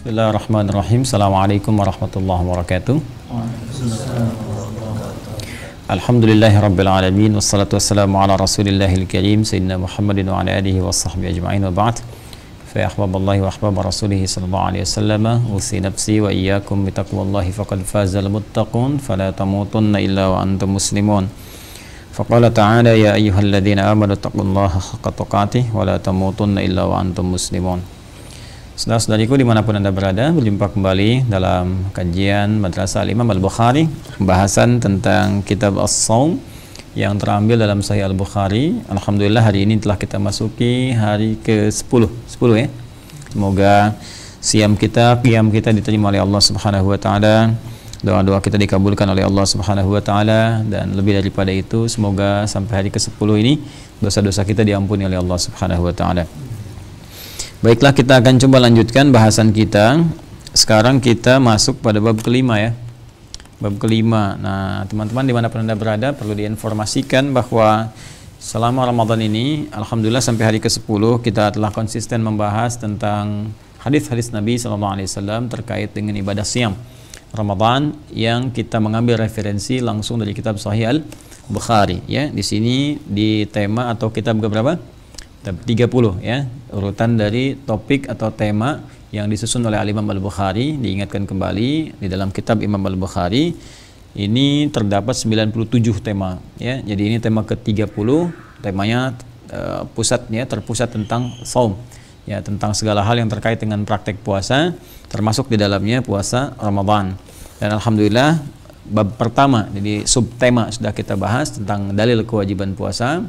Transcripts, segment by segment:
Bismillahirrahmanirrahim. Assalamualaikum warahmatullahi wabarakatuh. Alhamdulillahirabbil alamin wassalatu wassalamu ala rasulillahil karim sayyidina Muhammadin wa ala alihi washabbihi ajma'in wa ba'd. Fa ahbaballahi wa ahbab rasulih sallallahu alaihi wasallam usi nafsi wa iyyakum bi taqwallahi faqad fazal muttaqun fala tamutunna illa wa antum muslimun. Faqala ta'ala ya ayyuhalladzina amanu taqullaha haqqa tuqatih wa la tamutunna illa wa antum muslimun. Saudara-saudariku dimanapun Anda berada, berjumpa kembali dalam kajian Madrasah Al-Imam Al-Bukhari, pembahasan tentang kitab As-Shaum yang terambil dalam Sahih Al-Bukhari. Alhamdulillah hari ini telah kita masuki hari ke-10 ya. Semoga qiyam kita diterima oleh Allah Subhanahu wa taala. Doa-doa kita dikabulkan oleh Allah Subhanahu wa taala, dan lebih daripada itu semoga sampai hari ke-10 ini dosa-dosa kita diampuni oleh Allah Subhanahu wa taala. Baiklah, kita akan coba lanjutkan bahasan kita. Sekarang kita masuk pada bab kelima ya. Bab kelima. Nah, teman-teman dimanapun Anda berada perlu diinformasikan bahwa selama Ramadan ini, alhamdulillah sampai hari ke-10 kita telah konsisten membahas tentang hadis-hadis Nabi SAW terkait dengan ibadah siam Ramadan yang kita mengambil referensi langsung dari kitab Sahih Al-Bukhari ya. Di sini di tema atau kitab berapa? 30 ya, urutan dari topik atau tema yang disusun oleh Al-Imam Al-Bukhari. Diingatkan kembali di dalam kitab Imam Al-Bukhari ini terdapat 97 tema ya. Jadi ini tema ke-30, temanya terpusat tentang saum ya, tentang segala hal yang terkait dengan praktek puasa, termasuk di dalamnya puasa Ramadan. Dan alhamdulillah bab pertama, jadi subtema sudah kita bahas tentang dalil kewajiban puasa.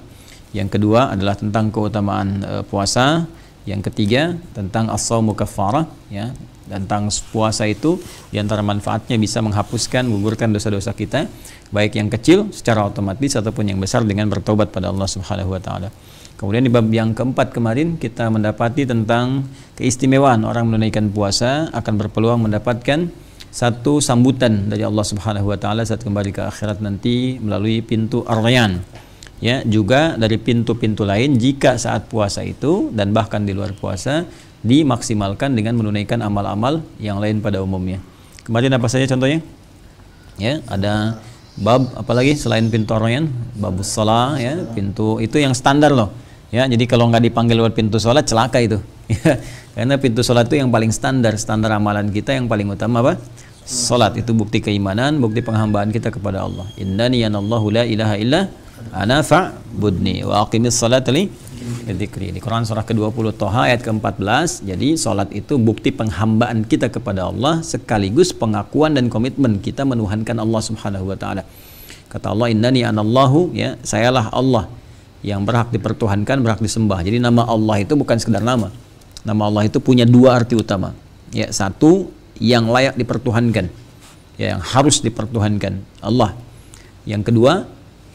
Yang kedua adalah tentang keutamaan puasa. Yang ketiga tentang as-shaumu kaffarah ya, tentang puasa itu di antara manfaatnya bisa menghapuskan, menggugurkan dosa-dosa kita, baik yang kecil secara otomatis ataupun yang besar dengan bertobat pada Allah Subhanahu wa taala. Kemudian di bab yang keempat kemarin kita mendapati tentang keistimewaan orang menunaikan puasa akan berpeluang mendapatkan satu sambutan dari Allah Subhanahu wa taala saat kembali ke akhirat nanti melalui pintu Ar-Rayyan. Ya, juga dari pintu-pintu lain jika saat puasa itu dan bahkan di luar puasa dimaksimalkan dengan menunaikan amal-amal yang lain pada umumnya. Kemarin apa saja contohnya? Ya, ada bab apalagi selain pintu Ar-Rayyan, babus shalah ya, pintu itu yang standar loh. Ya, jadi kalau nggak dipanggil lewat pintu sholat celaka itu. Ya, karena pintu sholat itu yang paling standar amalan kita yang paling utama apa? Sholat itu bukti keimanan, bukti penghambaan kita kepada Allah. Innani anallahu la ilaha illa ana fa'budni wa aqimis salata li dzikri. Di Quran surah ke-20 Thaha ayat ke-14. Jadi salat itu bukti penghambaan kita kepada Allah sekaligus pengakuan dan komitmen kita menuhankan Allah Subhanahu wa taala. Kata Allah, innani anallahu ya, sayalah Allah yang berhak dipertuhankan, berhak disembah. Jadi nama Allah itu bukan sekedar nama. Nama Allah itu punya dua arti utama. Ya, satu yang layak dipertuhankan. Ya, yang harus dipertuhankan Allah. Yang kedua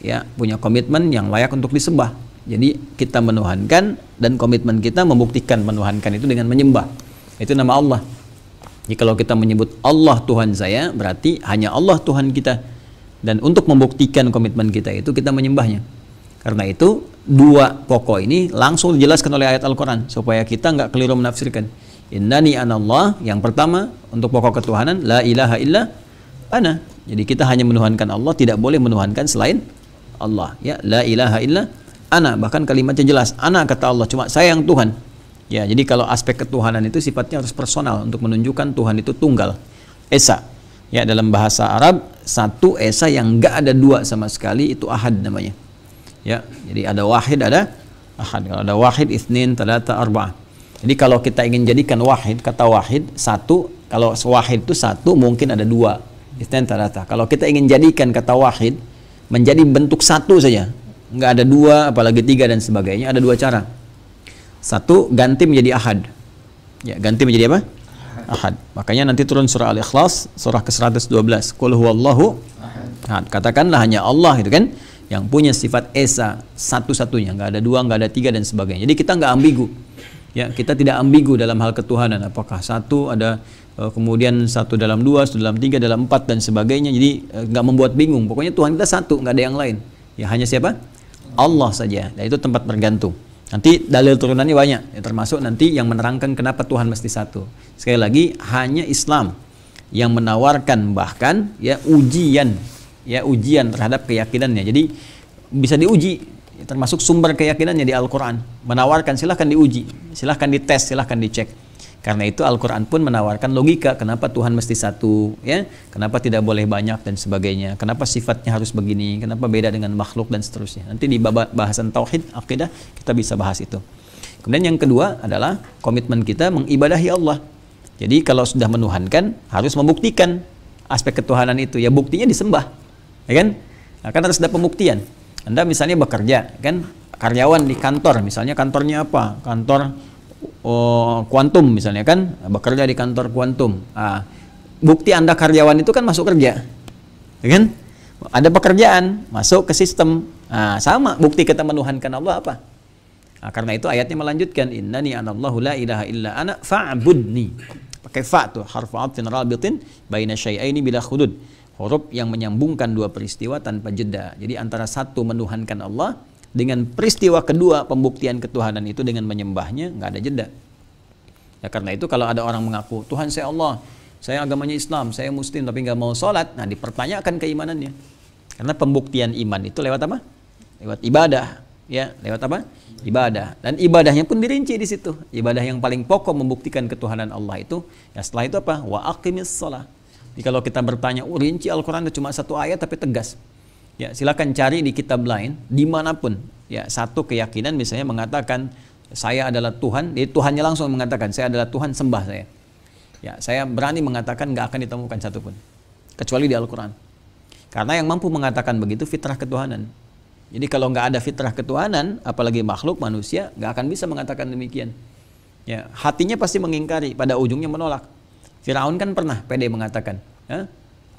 ya, punya komitmen yang layak untuk disembah. Jadi kita menuhankan dan komitmen kita membuktikan menuhankan itu dengan menyembah. Itu nama Allah. Jadi kalau kita menyebut Allah Tuhan saya, berarti hanya Allah Tuhan kita. Dan untuk membuktikan komitmen kita itu kita menyembahnya. Karena itu dua pokok ini langsung dijelaskan oleh ayat Al-Quran supaya kita nggak keliru menafsirkan. Innani anallah, yang pertama untuk pokok ketuhanan, la ilaha illa ana. Jadi kita hanya menuhankan Allah, tidak boleh menuhankan selain Allah ya, la ilaha illa ana, bahkan kalimatnya jelas, ana kata Allah, cuma saya yang Tuhan ya. Jadi kalau aspek ketuhanan itu sifatnya harus personal untuk menunjukkan Tuhan itu tunggal, esa ya. Dalam bahasa Arab satu esa yang enggak ada dua sama sekali itu ahad namanya ya. Jadi ada wahid, ada ahad. Kalau ada wahid, itsnin, tsalasa, arba'ah. Jadi kalau kita ingin jadikan wahid, kata wahid satu, kalau wahid itu satu mungkin ada dua, itsnin, tsalasa. Kalau kita ingin jadikan kata wahid menjadi bentuk satu saja, nggak ada dua apalagi tiga dan sebagainya, ada dua cara. Satu, ganti menjadi ahad ya, ganti menjadi apa? Ahad. Makanya nanti turun surah Al-Ikhlas surah ke-112, qul huwallahu ahad, katakanlah hanya Allah itu kan yang punya sifat esa, satu-satunya, nggak ada dua, nggak ada tiga dan sebagainya. Jadi kita nggak ambigu ya, kita tidak ambigu dalam hal ketuhanan, apakah satu ada kemudian satu dalam dua, satu dalam tiga, dalam empat dan sebagainya. Jadi nggak membuat bingung. Pokoknya Tuhan kita satu, nggak ada yang lain. Ya hanya siapa? Allah saja. Dan itu tempat bergantung. Nanti dalil turunannya banyak, ya, termasuk nanti yang menerangkan kenapa Tuhan mesti satu. Sekali lagi, hanya Islam yang menawarkan bahkan ya ujian terhadap keyakinannya. Jadi bisa diuji, ya, termasuk sumber keyakinannya di Al-Quran. Menawarkan silahkan diuji, silahkan dites, silahkan dicek. Karena itu Al-Quran pun menawarkan logika kenapa Tuhan mesti satu, ya, kenapa tidak boleh banyak dan sebagainya, kenapa sifatnya harus begini, kenapa beda dengan makhluk dan seterusnya. Nanti di bahasan tauhid, akidah kita bisa bahas itu. Kemudian yang kedua adalah komitmen kita mengibadahi Allah. Jadi kalau sudah menuhankan harus membuktikan aspek ketuhanan itu. Ya buktinya disembah, ya kan? Nah, kan harus ada pembuktian. Anda misalnya bekerja, kan, karyawan di kantor, misalnya kantornya apa? Kantor kuantum misalnya, kan, bekerja di kantor kuantum. Bukti Anda karyawan itu kan masuk kerja, ya kan? Ada pekerjaan, masuk ke sistem. Sama bukti kita menuhankan Allah apa? Karena itu ayatnya melanjutkan, innani anallahu la ilaha illa ana fa'budni. Pakai fa tuh, harfu atfin rabitin baina syai'aini bila khudud. Huruf yang menyambungkan dua peristiwa tanpa jeda. Jadi antara satu menuhankan Allah dengan peristiwa kedua pembuktian ketuhanan itu dengan menyembahnya, nggak ada jeda. Ya karena itu kalau ada orang mengaku Tuhan saya Allah, saya agamanya Islam, saya Muslim tapi nggak mau sholat, nah dipertanyakan keimanannya. Karena pembuktian iman itu lewat apa? Lewat ibadah, ya, lewat apa? Ibadah. Dan ibadahnya pun dirinci di situ. Ibadah yang paling pokok membuktikan ketuhanan Allah itu, ya setelah itu apa? Wa aqimis shalah. Jadi kalau kita bertanya, rinci Al-Quran itu cuma satu ayat tapi tegas. Ya, silakan cari di kitab lain dimanapun. Ya, satu keyakinan misalnya mengatakan saya adalah Tuhan, jadi Tuhannya langsung mengatakan saya adalah Tuhan, sembah saya. Ya, saya berani mengatakan nggak akan ditemukan satupun kecuali di Al-Quran. Karena yang mampu mengatakan begitu fitrah ketuhanan. Jadi kalau nggak ada fitrah ketuhanan, apalagi makhluk manusia nggak akan bisa mengatakan demikian. Ya, hatinya pasti mengingkari, pada ujungnya menolak. Firaun kan pernah pede mengatakan,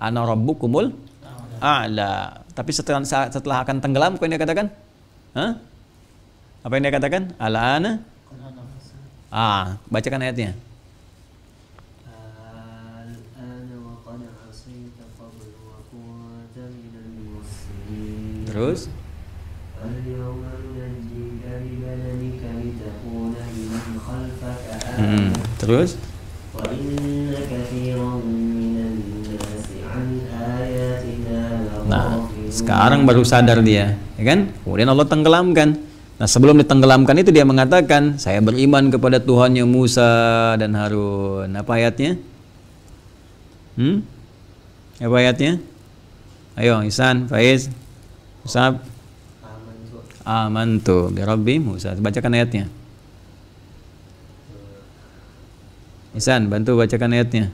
ana rabbukumul a'la. Tapi setelah akan tenggelam, apa yang dia katakan? Apa yang dia katakan? Al-ana? Bacakan ayatnya. Terus? Terus? Nah, sekarang baru sadar dia, ya kan? Kemudian Allah tenggelamkan. Nah, sebelum ditenggelamkan itu dia mengatakan, saya beriman kepada Tuhannya Musa dan Harun. Apa ayatnya? Apa ayatnya? Ayo, Ihsan, Faiz, Musab. Amantu bi Rabbi Musa. Bacakan ayatnya. Ihsan, bantu bacakan ayatnya.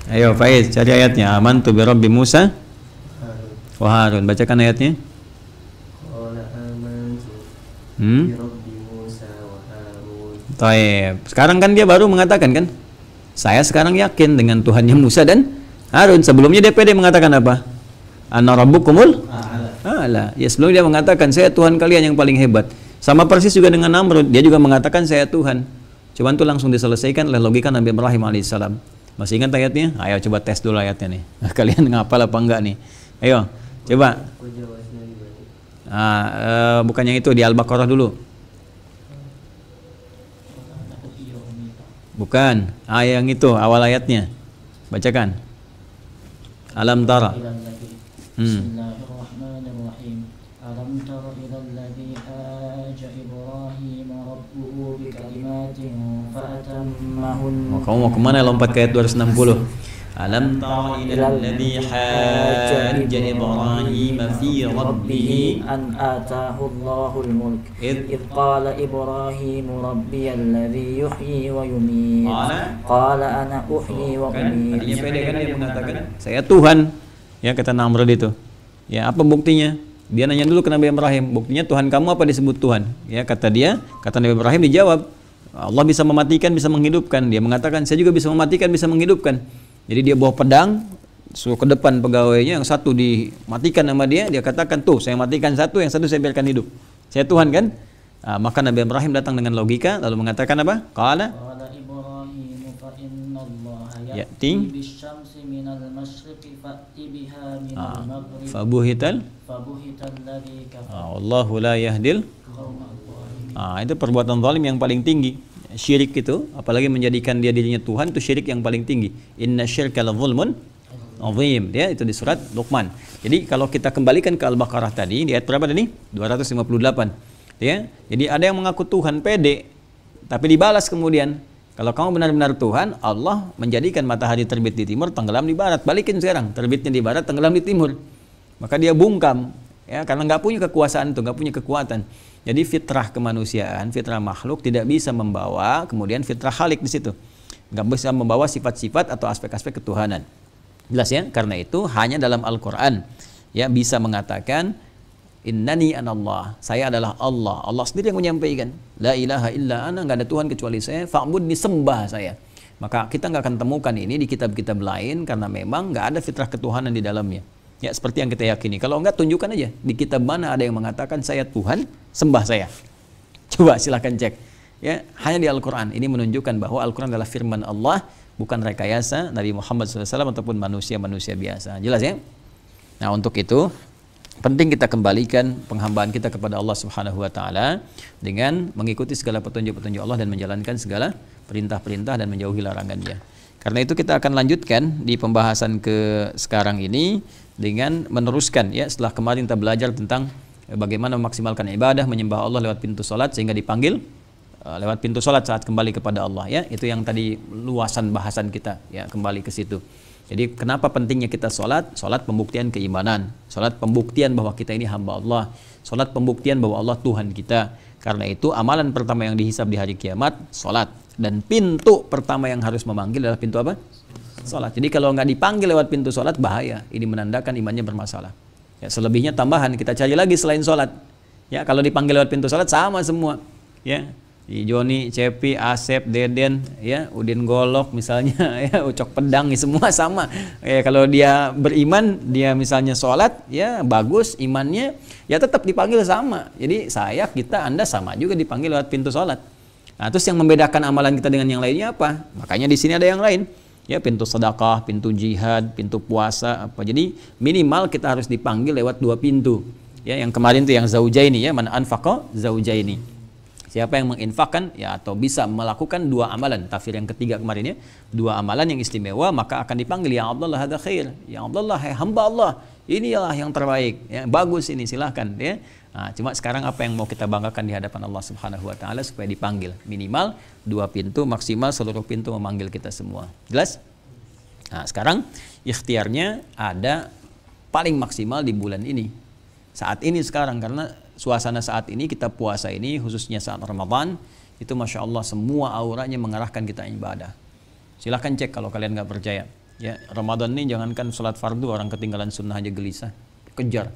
Ayo Faiz, cari ayatnya. Amantu bi Rabbi Musa wa Harun. Bacakan ayatnya. Taib. Sekarang kan dia baru mengatakan kan, saya sekarang yakin dengan Tuhannya Musa dan Harun. Sebelumnya dia pede mengatakan apa? Ana rabbukumul a'la. Ya sebelum dia mengatakan saya Tuhan kalian yang paling hebat. Sama persis juga dengan Namrud, dia juga mengatakan saya Tuhan. Cuman itu langsung diselesaikan oleh logika Nabi Ibrahim alaihissalam. Masih ingat ayatnya? Ayo coba tes dulu ayatnya nih. Kalian ngapal apa enggak nih? Ayo, coba. Bukan yang itu, di Al-Baqarah dulu. Bukan, yang itu awal ayatnya. Bacakan. Alam tara. Bismillahirrahmanirrahim. Alam tara ilal ladzi haja Ibrahim rabbuhu bi kalimatin fa atammahun. Kamu mau kemana lompat ke ayat 260? Alam tara ilal ladzi haja Ibrahim fi rabbih an ataahu Allahul mulk id qala Ibrahim rabbiyalladzi yuhyi wa yumiit qala ana uhyi wa umiit. Artinya pede kan dia mengatakan saya Tuhan. Ya kata Namrud itu. Ya apa buktinya? Dia nanya dulu ke Nabi Ibrahim, buktinya Tuhan kamu apa disebut Tuhan? Ya kata Nabi Ibrahim dijawab, Allah bisa mematikan, bisa menghidupkan. Dia mengatakan saya juga bisa mematikan, bisa menghidupkan. Jadi dia bawa pedang, suruh ke depan pegawainya, yang satu dimatikan sama dia katakan tuh saya matikan satu, yang satu saya biarkan hidup. Saya Tuhan kan? Maka Nabi Ibrahim datang dengan logika lalu mengatakan apa? Qala Ibrahim fa inna innallaha Ya'ti ya'ti bisyamsi minal masyriqi fa'ti biha minal maghrib fabuhital fabuhital ladzi kafara wallahu la yahdil. Itu perbuatan zalim yang paling tinggi. Syirik itu, apalagi menjadikan dia dirinya Tuhan, itu syirik yang paling tinggi. Inna syirka la zulmun azim. Ya, itu di surat Luqman. Jadi kalau kita kembalikan ke Al-Baqarah tadi, di ayat berapa tadi? 258. Ya. Jadi ada yang mengaku Tuhan pede, tapi dibalas kemudian, kalau kamu benar-benar Tuhan, Allah menjadikan matahari terbit di timur, tenggelam di barat. Balikin sekarang, terbitnya di barat, tenggelam di timur. Maka dia bungkam, ya, karena nggak punya kekuasaan itu, nggak punya kekuatan. Jadi fitrah kemanusiaan, fitrah makhluk tidak bisa membawa kemudian fitrah khalik di situ, nggak bisa membawa sifat-sifat atau aspek-aspek ketuhanan. Jelas ya? Karena itu hanya dalam Al-Quran ya bisa mengatakan innani anallah, saya adalah Allah. Allah sendiri yang menyampaikan la ilaha illa ana, nggak ada Tuhan kecuali saya, fa'bud, disembah saya. Maka kita nggak akan temukan ini di kitab-kitab lain karena memang nggak ada fitrah ketuhanan di dalamnya. Ya seperti yang kita yakini. Kalau enggak, tunjukkan aja di kitab mana ada yang mengatakan saya Tuhan, sembah saya. Coba silahkan cek. Ya, hanya di Al-Quran. Ini menunjukkan bahwa Al-Quran adalah firman Allah, bukan rekayasa Nabi Muhammad SAW ataupun manusia-manusia biasa. Jelas ya? Nah, untuk itu penting kita kembalikan penghambaan kita kepada Allah Subhanahu wa taala dengan mengikuti segala petunjuk-petunjuk Allah dan menjalankan segala perintah-perintah dan menjauhi larangannya. Karena itu kita akan lanjutkan di pembahasan ke sekarang ini dengan meneruskan ya, setelah kemarin kita belajar tentang bagaimana memaksimalkan ibadah, menyembah Allah lewat pintu salat sehingga dipanggil lewat pintu salat saat kembali kepada Allah ya. Itu yang tadi luasan bahasan kita ya, kembali ke situ. Jadi kenapa pentingnya kita salat? Salat pembuktian keimanan, salat pembuktian bahwa kita ini hamba Allah, salat pembuktian bahwa Allah Tuhan kita. Karena itu amalan pertama yang dihisab di hari kiamat salat, dan pintu pertama yang harus memanggil adalah pintu apa? Salat. Jadi kalau nggak dipanggil lewat pintu salat bahaya. Ini menandakan imannya bermasalah. Ya, selebihnya tambahan kita cari lagi selain salat. Ya, kalau dipanggil lewat pintu salat sama semua. Ya, Joni, Cepi, Asep, Deden, ya, Udin Golok misalnya, ya, Ucok Pedang, ya, semua sama. Ya, kalau dia beriman, dia misalnya salat, ya bagus imannya, ya tetap dipanggil sama. Jadi saya, kita, Anda sama juga dipanggil lewat pintu salat. Nah, terus yang membedakan amalan kita dengan yang lainnya apa? Makanya di sini ada yang lain. Ya, pintu sedekah, pintu jihad, pintu puasa apa. Jadi minimal kita harus dipanggil lewat 2 pintu. Ya, yang kemarin itu yang zaujaini ya, man anfaqa zaujaini. Siapa yang menginfakkan ya atau bisa melakukan 2 amalan, tafsir yang ketiga kemarin ya, 2 amalan yang istimewa, maka akan dipanggil ya Abdullah hadza khair. Ya Abdullah, hai hamba Allah, inilah yang terbaik. Ya, bagus ini, silahkan ya. Nah, cuma sekarang apa yang mau kita banggakan di hadapan Allah Subhanahu wa taala supaya dipanggil? Minimal 2 pintu, maksimal seluruh pintu memanggil kita semua. Jelas? Nah, sekarang ikhtiarnya ada paling maksimal di bulan ini. Saat ini sekarang, karena suasana saat ini kita puasa ini khususnya saat Ramadan itu Masya Allah semua auranya mengarahkan kita ibadah. Silahkan cek kalau kalian nggak percaya. Ya, Ramadan ini jangankan sholat fardu, orang ketinggalan sunnah aja gelisah. Kejar.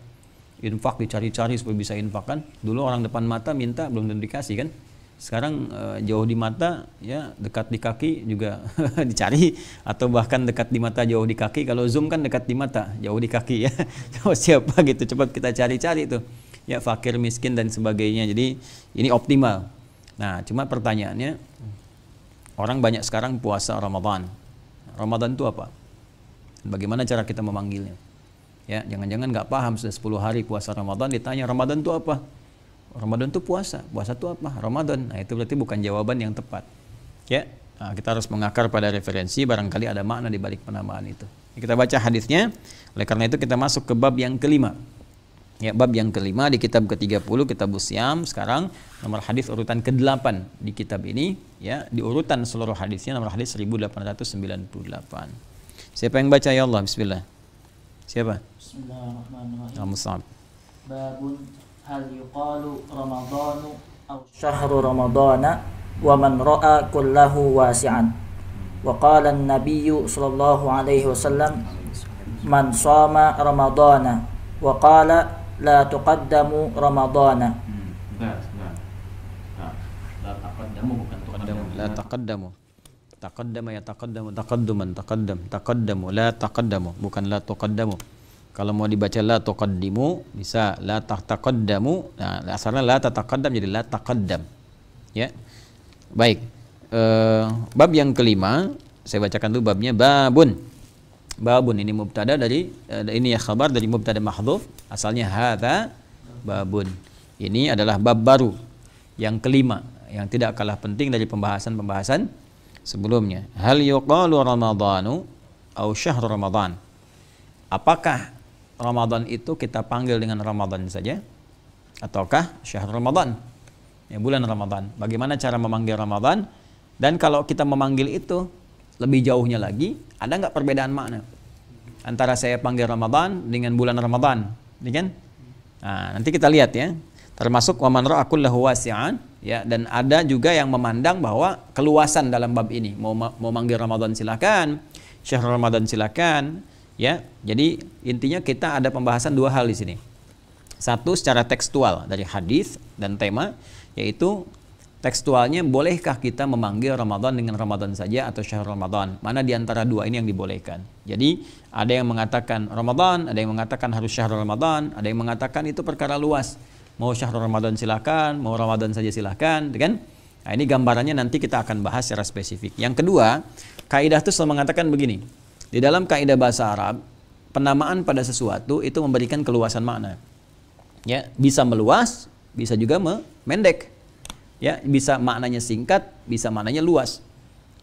Infak dicari-cari supaya bisa infak kan. Dulu orang depan mata minta belum tentu dikasih kan. Sekarang jauh di mata ya, dekat di kaki juga dicari, atau bahkan dekat di mata jauh di kaki. Kalau Zoom kan dekat di mata jauh di kaki ya. Siapa gitu, coba kita cari-cari tuh ya, fakir miskin dan sebagainya. Jadi ini optimal. Nah, cuma pertanyaannya, orang banyak sekarang puasa Ramadan. Ramadan itu apa? Bagaimana cara kita memanggilnya? Ya, jangan-jangan nggak paham sudah 10 hari puasa Ramadan, ditanya Ramadan itu apa? Ramadan itu puasa. Puasa itu apa? Ramadan. Nah, itu berarti bukan jawaban yang tepat. Ya, nah, kita harus mengakar pada referensi, barangkali ada makna di balik penamaan itu. Kita baca hadisnya. Oleh karena itu kita masuk ke bab yang kelima. Ya, bab yang kelima di kitab ke-30, kitab Usyam. Sekarang nomor hadis urutan ke-8 di kitab ini, ya, di urutan seluruh hadisnya nomor hadis 1898. Siapa yang baca ya Allah? Bismillah. Siapa? Bismillahirrahmanirrahim. Babun hal yuqalu ramadanu aw syahru ramadana wa man ra'a kullahu wasi'an. Wa qala an-nabiyyu sallallahu alaihi wasallam man shama ramadana wa qala la tuqaddamu ramadana. La taqaddamu bukan tuqaddamu. La taqaddamu. Taqaddama ya taqaddamu, taqadduman, taqaddamu, la taqaddamu, bukan la tuqaddamu. Kalau mau dibaca la tuqaddimu bisa la taqaddamu. Nah, asalnya la tataqaddam jadi la taqaddam. Ya. Baik. Bab yang kelima Saya bacakan dulu babnya. Babun. Babun ini mubtada dari ini ya khabar dari mubtada mahdhuf, asalnya hadza babun. Ini adalah bab baru yang kelima yang tidak kalah penting dari pembahasan-pembahasan sebelumnya. Hal yuqalu ramadhanu au syahrul ramadan. Apakah Ramadan itu kita panggil dengan Ramadan saja ataukah syahrul ramadan? Ya, bulan Ramadan. Bagaimana cara memanggil Ramadan? Dan kalau kita memanggil itu lebih jauhnya lagi, ada nggak perbedaan makna antara saya panggil Ramadan dengan bulan Ramadan, ini kan? Nah, nanti kita lihat ya. Termasuk wa man ra'a kullahu wasi'an, ya, dan ada juga yang memandang bahwa keluasan dalam bab ini. Mau manggil Ramadan silakan, syahrul Ramadan silakan, ya. Jadi intinya kita ada pembahasan dua hal di sini. Satu secara tekstual dari hadis dan tema, yaitu tekstualnya, bolehkah kita memanggil Ramadan dengan Ramadan saja atau syahrul Ramadan? Mana di antara dua ini yang dibolehkan? Jadi ada yang mengatakan Ramadan, ada yang mengatakan harus syahrul Ramadan, ada yang mengatakan itu perkara luas. Mau syahrul Ramadan silakan, mau Ramadan saja silakan, kan? Nah, ini gambarannya nanti kita akan bahas secara spesifik. Yang kedua, kaidah itu selalu mengatakan begini. Di dalam kaidah bahasa Arab, penamaan pada sesuatu itu memberikan keluasan makna. Ya, bisa meluas, bisa juga memendek. Ya, bisa maknanya singkat, bisa maknanya luas.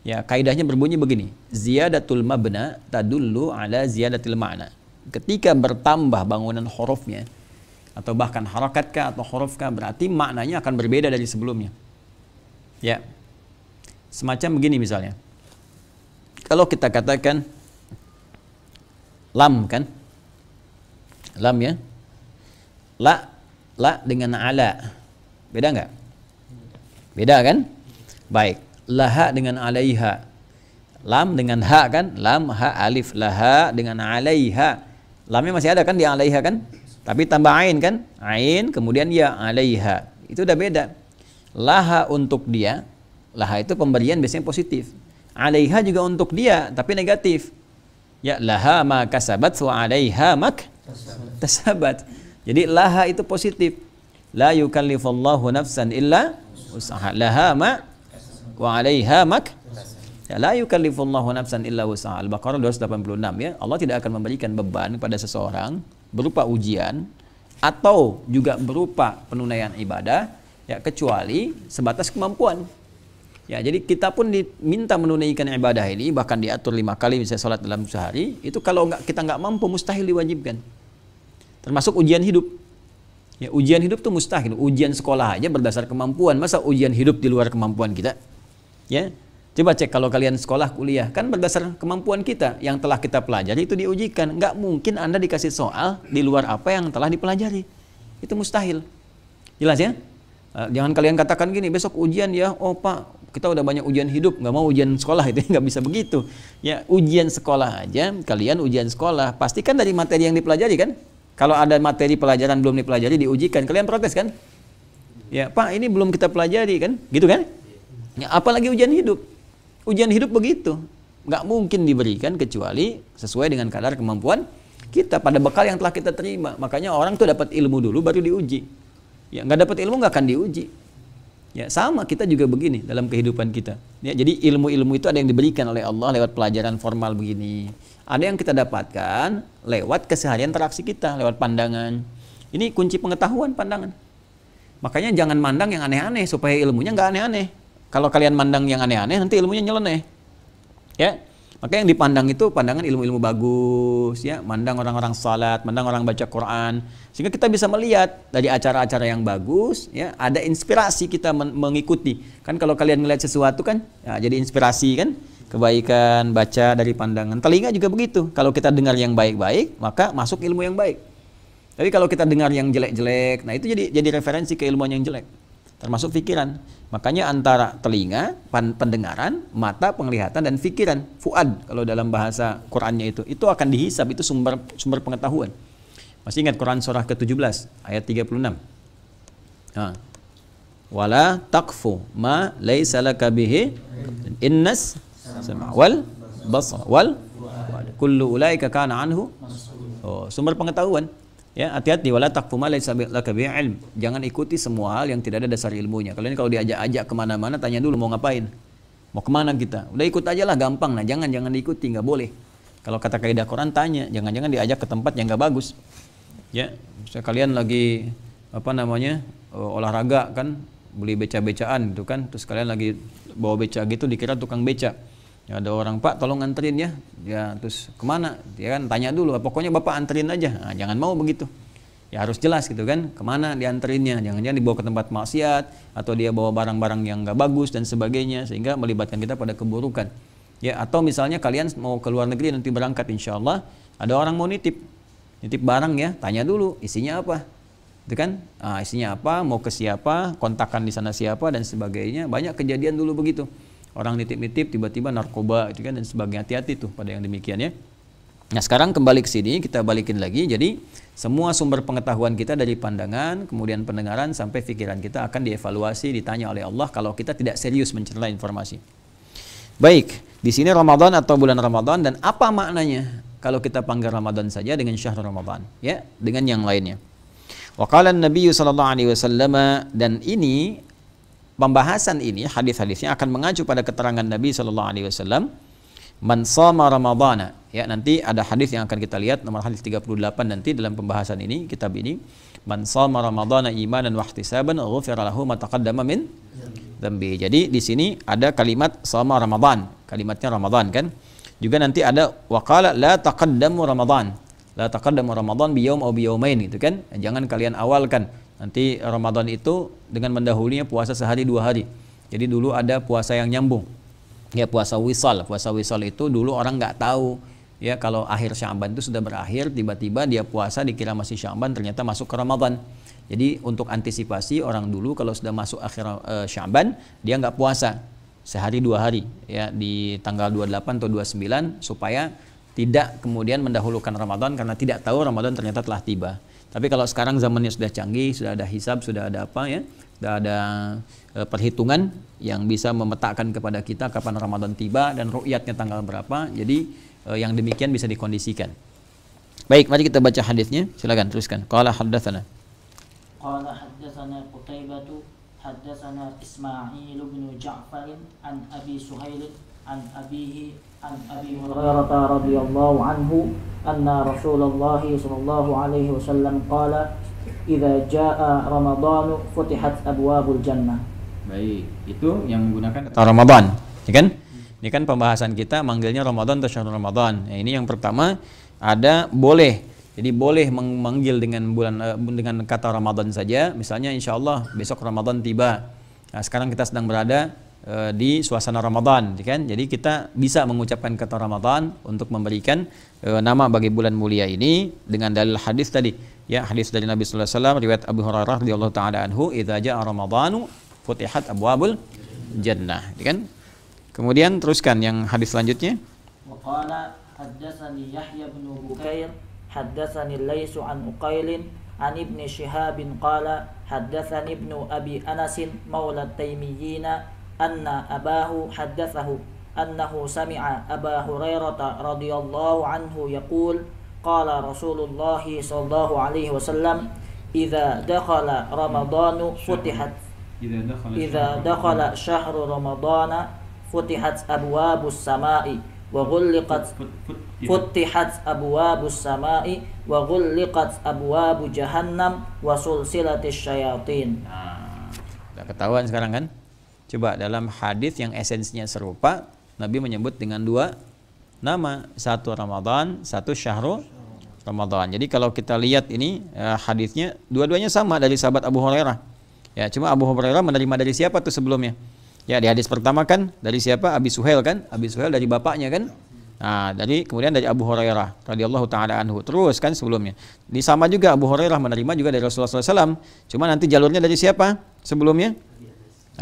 Ya, kaidahnya berbunyi begini. Ziyadatul mabna tadullu ala ziyadatil ma'na. Ketika bertambah bangunan hurufnya atau bahkan harakatkah atau hurufkah, berarti maknanya akan berbeda dari sebelumnya. Ya. Semacam begini misalnya. Kalau kita katakan lam, kan? Lam, ya. La dengan ala. Beda enggak? Beda kan? Baik. Laha dengan alaiha. Lam dengan ha, kan? Lam, ha, alif. Laha dengan alaiha. Lamnya masih ada kan di alaiha, kan? Tapi tambah ain, kan? Ain kemudian ya alaiha. Itu udah beda. Laha untuk dia. Laha itu pemberian biasanya positif. Alaiha juga untuk dia tapi negatif. Ya, laha ma kasabat wa alaiha mak tasabat. Jadi laha itu positif. La yukallifullahu nafsan illa usaha. Laha ma wa 'alaiha mak. Ya, la yukallifullahu nafsan illa usaha. Al-Baqarah 286, ya. Allah tidak akan memberikan beban kepada seseorang berupa ujian atau juga berupa penunaian ibadah, ya, kecuali sebatas kemampuan. Ya, jadi kita pun diminta menunaikan ibadah ini, bahkan diatur 5 kali misalnya salat dalam sehari, itu kalau kita nggak mampu mustahil diwajibkan. Termasuk ujian hidup. Ya, ujian hidup itu mustahil. Ujian sekolah aja berdasar kemampuan. Masa ujian hidup di luar kemampuan kita? Ya, coba cek kalau kalian sekolah kuliah, kan berdasar kemampuan kita yang telah kita pelajari itu diujikan. Nggak mungkin Anda dikasih soal di luar apa yang telah dipelajari. Itu mustahil. Jelas ya? Jangan kalian katakan gini, besok ujian ya, oh Pak, kita udah banyak ujian hidup, nggak mau ujian sekolah, itu nggak bisa begitu. Ya, ujian sekolah aja, kalian ujian sekolah, pastikan dari materi yang dipelajari, kan? Kalau ada materi pelajaran belum dipelajari diujikan, kalian protes, kan? Ya, Pak, ini belum kita pelajari, kan? Gitu kan? Ya, apalagi ujian hidup. Ujian hidup begitu. Nggak mungkin diberikan kecuali sesuai dengan kadar kemampuan kita pada bekal yang telah kita terima. Makanya orang tuh dapat ilmu dulu baru diuji. Ya, nggak dapat ilmu nggak akan diuji. Ya, sama kita juga begini dalam kehidupan kita. Ya, jadi ilmu-ilmu itu ada yang diberikan oleh Allah lewat pelajaran formal begini. Ada yang kita dapatkan lewat keseharian interaksi kita, lewat pandangan. Ini kunci pengetahuan, pandangan. Makanya jangan mandang yang aneh-aneh supaya ilmunya nggak aneh-aneh. Kalau kalian mandang yang aneh-aneh, nanti ilmunya nyeleneh. Ya, maka yang dipandang itu pandangan ilmu-ilmu bagus, ya, mandang orang-orang salat, mandang orang baca Quran, sehingga kita bisa melihat dari acara-acara yang bagus, ya, ada inspirasi kita mengikuti. Kan kalau kalian melihat sesuatu kan, ya, jadi inspirasi, kan, kebaikan, baca dari pandangan. Telinga juga begitu. Kalau kita dengar yang baik-baik, maka masuk ilmu yang baik. Tapi kalau kita dengar yang jelek-jelek, nah itu jadi referensi keilmuan yang jelek. Termasuk pikiran. Makanya antara telinga, pendengaran, mata, penglihatan, dan pikiran, fuad kalau dalam bahasa Qur'annya itu akan dihisab, itu sumber pengetahuan. Masih ingat Quran surah ke-17 ayat 36. Nah. Wala taqfu ma laysa laka bihi innas wal basar wal kullu ulaika kana anhu. Oh, sumber pengetahuan. Ya, hati-hati, wala taqfu ma laysa laka bihi ilm. Jangan ikuti semua hal yang tidak ada dasar ilmunya. Kalian kalau diajak-ajak kemana-mana, tanya dulu mau ngapain. Mau kemana kita? Udah ikut aja lah, gampang. Nah, jangan diikuti, nggak boleh. Kalau kata kaidah Quran, tanya, jangan-jangan diajak ke tempat yang nggak bagus. Ya, misalnya kalian lagi olahraga kan, beli beca-becaan gitu kan, terus kalian lagi bawa beca gitu, dikira tukang beca. Ya, ada orang, Pak tolong anterin ya. Ya, terus kemana? Dia kan tanya dulu, pokoknya Bapak anterin aja. Nah, jangan mau begitu. Ya harus jelas gitu kan, kemana dianterinnya. Jangan-jangan dibawa ke tempat maksiat, atau dia bawa barang-barang yang nggak bagus dan sebagainya, sehingga melibatkan kita pada keburukan. Ya, atau misalnya kalian mau ke luar negeri nanti berangkat, insya Allah ada orang mau nitip barang ya, tanya dulu isinya apa, itu kan, isinya apa, mau ke siapa, kontakkan di sana siapa dan sebagainya. Banyak kejadian dulu begitu, orang nitip-nitip tiba-tiba narkoba itu kan dan sebagainya. Hati-hati tuh pada yang demikian ya. Nah, sekarang kembali ke sini, kita balikin lagi. Jadi semua sumber pengetahuan kita dari pandangan, kemudian pendengaran sampai pikiran kita akan dievaluasi, ditanya oleh Allah kalau kita tidak serius mencerna informasi. Baik, di sini Ramadan atau bulan Ramadan, dan apa maknanya kalau kita panggil Ramadan saja dengan syahr Ramadan, ya, dengan yang lainnya. Wa qala an-nabiy sallallahu alaihi wasallam, dan ini pembahasan ini hadis-hadisnya akan mengacu pada keterangan Nabi sallallahu alaihi wasallam, man shama ramadhana. Ya, nanti ada hadis yang akan kita lihat, nomor hadis 38 nanti dalam pembahasan ini, kitab ini. Man shama ramadhana imanan wa ihtisaban ghufira lahu ma taqaddama min dzambi. Jadi di sini ada kalimat shama Ramadan, kalimatnya Ramadan kan. Juga nanti ada waqala la taqaddamu Ramadan. La taqaddamu Ramadan bi yaum aw bi yaumain, gitu kan. Jangan kalian awalkan nanti Ramadan itu dengan mendahulunya puasa sehari 2 hari. Jadi dulu ada puasa yang nyambung. Ya, puasa wisal. Puasa wisal itu dulu orang nggak tahu ya kalau akhir Sya'ban itu sudah berakhir, tiba-tiba dia puasa dikira masih Sya'ban, ternyata masuk ke Ramadan. Jadi untuk antisipasi orang dulu kalau sudah masuk akhir Sya'ban, dia nggak puasa sehari 2 hari ya, di tanggal 28 atau 29, supaya tidak kemudian mendahulukan Ramadan karena tidak tahu Ramadan ternyata telah tiba. Tapi kalau sekarang zamannya sudah canggih, sudah ada hisab, sudah ada apa ya, sudah ada perhitungan yang bisa memetakan kepada kita kapan Ramadan tiba dan ru'yatnya tanggal berapa. Jadi yang demikian bisa dikondisikan. Baik, mari kita baca hadisnya. Silakan teruskan. Qala haddatsana. Qala haddatsana Qutaibah haddatsana Ismail bin Ja'far an Abi Suhail an abihi an Abi Hurairah radhiyallahu anhu anna Rasulullah sallallahu alaihi wasallam qala idza jaa Ramadan futihat abwabul jannah. Baik, itu yang menggunakan kata Ramadan, ya kan? Ini kan pembahasan kita manggilnya Ramadan atau syahrul Ramadan. Ya, ini yang pertama ada boleh. Jadi boleh memanggil dengan dengan kata Ramadan saja. Misalnya insya Allah besok Ramadan tiba. Nah, sekarang kita sedang berada di suasana Ramadan, kan? Jadi kita bisa mengucapkan kata Ramadan untuk memberikan nama bagi bulan mulia ini dengan dalil hadis tadi. Ya, hadis dari Nabi sallallahu alaihi wasallam riwayat Abu Hurairah radhiyallahu taala anhu, idza jaa Ramadhanu futihat abwabul jannah, kan? Kemudian teruskan yang hadis selanjutnya. Wa qala haddatsani Yahya bin Bukair haddatsani Lais an Uqail an Ibn Shihab qala haddatsani Ibnu Abi Anas maula Taymiyyin anna abahu haddatsahu annahu sami'a Aba Hurairah radhiyallahu anhu yaqul qala Rasulullah sallallahu alaihi wasallam idza dakhala Ramadhanu futihat idza dakhala syahru Ramadhana futihat abwabus samai wa ghulliqat futihat abwabus samai wa ghulliqat abwabu jahannam wa sulsilatis syayatin. Nah, udah ketahuan sekarang kan? Coba dalam hadis yang esensinya serupa, Nabi menyebut dengan 2 nama, satu Ramadan, satu syahrul Ramadan. Jadi kalau kita lihat ini hadisnya dua-duanya sama dari sahabat Abu Hurairah. Ya, cuma Abu Hurairah menerima dari siapa tuh sebelumnya? Ya, di hadis pertama kan dari siapa? Abi Suhail kan? Abi Suhail dari bapaknya kan? Nah, kemudian dari Abu Hurairah radhiyallahu taala anhu. Terus kan sebelumnya. Di sama juga Abu Hurairah menerima juga dari Rasulullah SAW. Cuma nanti jalurnya dari siapa sebelumnya?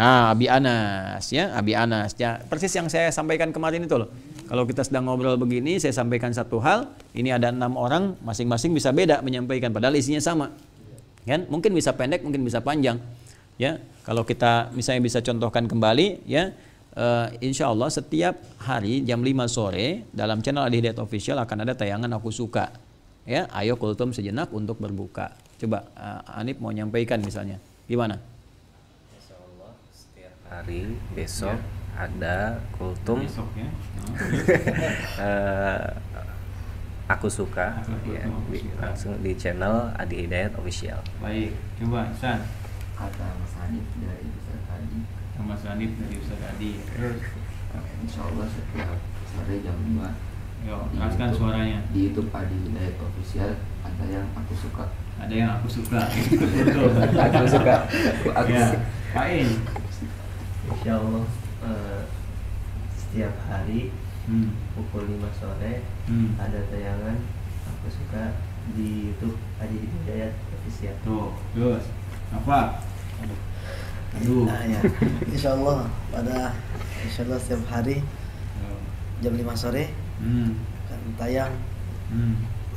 Abi Anas ya, Abi Anas. Ya, persis yang saya sampaikan kemarin itu loh. Kalau kita sedang ngobrol begini, saya sampaikan satu hal, ini ada 6 orang, masing-masing bisa beda menyampaikan padahal isinya sama. Kan? Mungkin bisa pendek, mungkin bisa panjang. Ya, kalau kita misalnya bisa contohkan kembali ya, insya Allah setiap hari jam 5 sore dalam channel Adi Hidayat Official akan ada tayangan Aku Suka. Ya, ayo kultum sejenak untuk berbuka. Coba Anip mau nyampaikan misalnya. Gimana? Insya Allah setiap hari besok ada Kultum. Besok ya. Aku suka, ya, langsung di channel Adi Hidayat Official. Baik, coba San. Kata Mas Hanif dari Ustaz Adi. Sama Sanif dari Ustaz Adi. Terus, Insya Allah setiap sore jam 5 yo, keraskan suaranya. di YouTube Adi Hidayat Official ada yang aku suka. Ada yang aku suka. Aku suka. Aku Ya, suka. Pain. Insya Allah setiap hari pukul 5 sore ada tayangan Aku Suka di YouTube Adi Hidayat Official. Tuh, terus apa? Aduh. Nah, ya. Insya Allah setiap hari jam 5 sore akan tayang